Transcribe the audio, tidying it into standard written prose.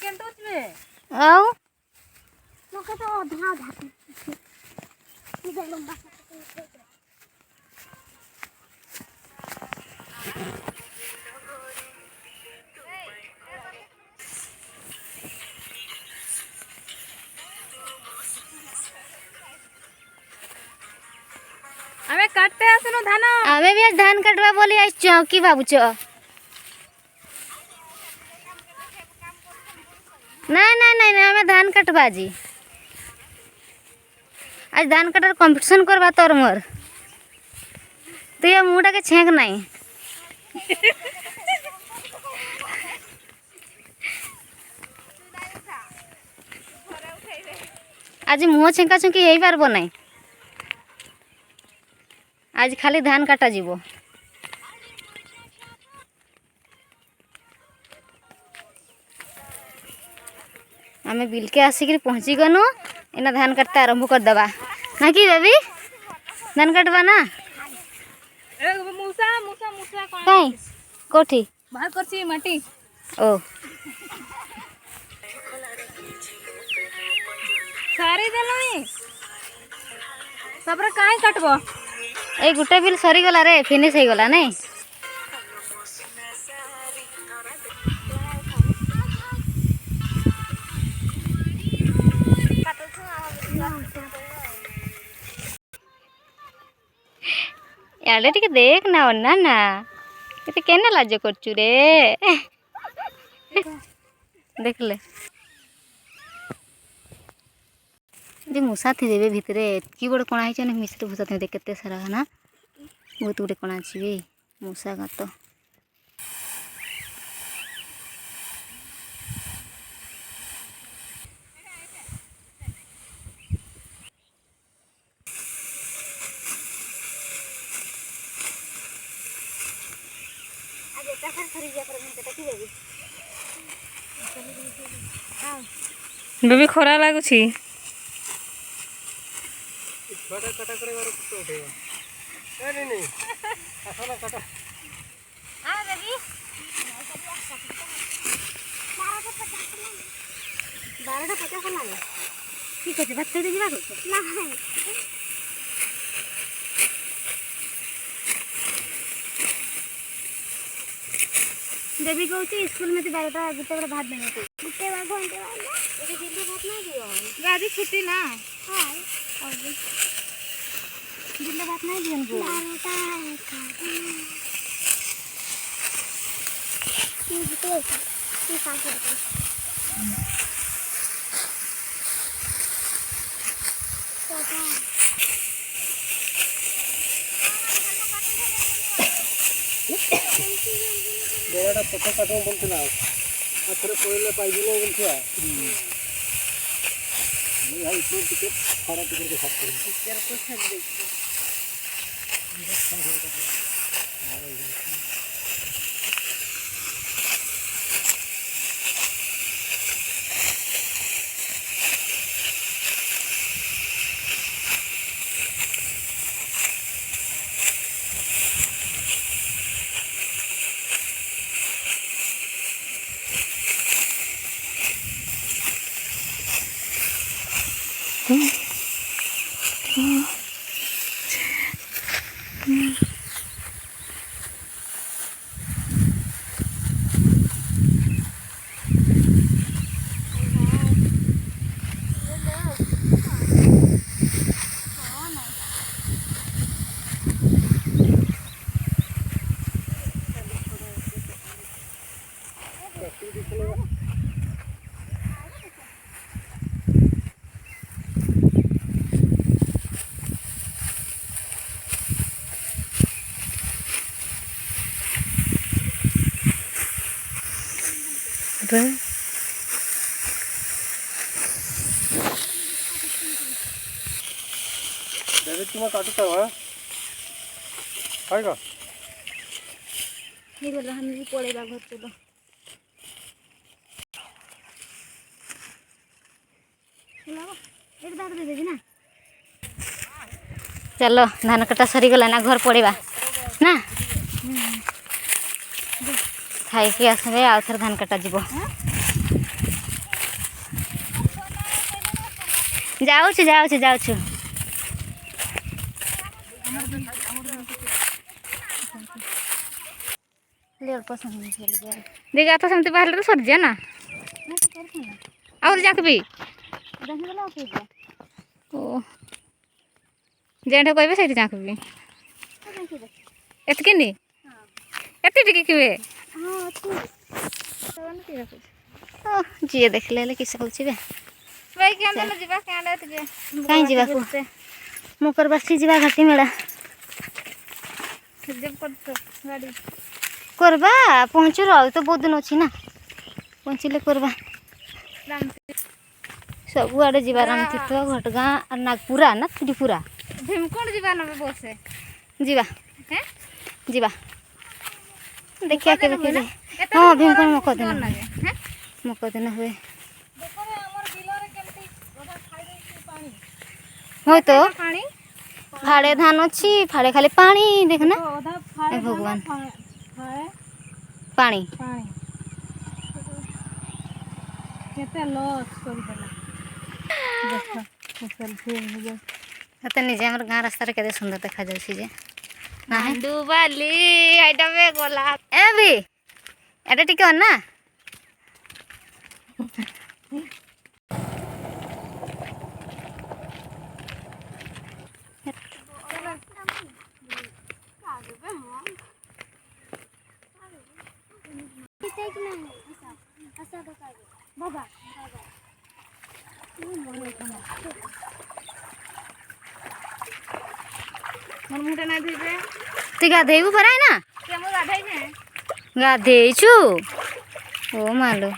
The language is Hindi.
आओ आमे काटते आसनो धान आमे भी आज धान काटवा बोली आज चौकी भाबुच ना ना ना ना आमे धान काटवा आज धान काटार कंपटीशन करवा तोर मोर तो ये मुँहटा के छेक नहीं आज मुँह छेका छुकी हो पारब नहीं आज खाली धान काटा जीवो आमे बिलके आसिक पहुँची गनु इना धान काटते आरंभ कर दबा ना कि बेबी धान काटवा ना मूसा मूसा मूसा कहीं कोठी बाहर करछि माटी ओ सारी देलनी सबरे काहे काटबो ए गुटे बिल सरी गला रे फिनिश हो गला नहीं याडे टिके देख ना ओन्ना ना ये केना लाज करचु रे देख ले जे मूसा थी देवे भितरे की बड़ कोणा है ने मिस्र भूसा थे देख केते सारा ना बहुत गुटे कोणा अछि बे मूसा गात बेबी खरा लागुछि छोटा कटा करे बार कुछ उठेगा नहीं नहीं असला कटा आ बेबी 12:50 लागे ठीक है बात दे दिबा ना देवी कहूँ स्कूल में 12टा गुटे भात देने को गुटे घंटे ये दिल्ली भात ना दियो गाड़ी छुट्टी ना हां और दिल्ली भात नहीं दियो को बेड़ा पक्का काटो बोलते ना आखरे पहिले पाइदिले बोलथिया नहीं भाई इतना टिकट सारा टिकट के साथ कर टिकट को छक दे डायरेक्ट तुम्हें काटता हुआ आएगा ये बोल हम भी पड़ेगा घर चलो चलो धान कटा सरी गला ना घर पड़ेगा ना खाई आसबे आउ थे धान कटा जीव ଯାଉଛୁ ଯାଉଛୁ ଯାଉଛୁ देखा तो सेमती बाहर तो सर ना और जाके भी ओ जेठे कहबे से जाके भी एतके नी एते टिके किवे जी देख ले किस कहूँ बे भाई के अंदर जीवा के आले तके कहीं जीवा को मुकर बसी जीवा घाटी मेला जब कर तो गाड़ी करबा पहुँचु रहा तो बहुत दिन अच्छी ना पहुँचले करबा सब आड़े जीवा रामतीर्थ घटगाँ और नागपुरा ना त्रिपुरा भीमकुंड जीवा न बसे जीवा हैं जीवा देखिया के केजे हाँ भीमकुंड मकदिन हैं मकदिन हुए देखो रे हमर बिलो रे केमती ओदा खाइ दै पानी हो तो पानी फाड़े धान अच्छी फाड़े खाली पानी देखना ओदा खाए ए भगवान खाए पानी पानी केते लॉस कर देला देखो सेल्फी हो गया तो निजे हमर गाँ रास्ता रे केते सुंदर देखा जाउछि जे ना है डुबाली आइटा में गोला ए भी एटा टिके on ना मन मुंडा ना धीबे तू गाधेबू पराय ना के मो गाधाई ने गाधेइछु ओ मालो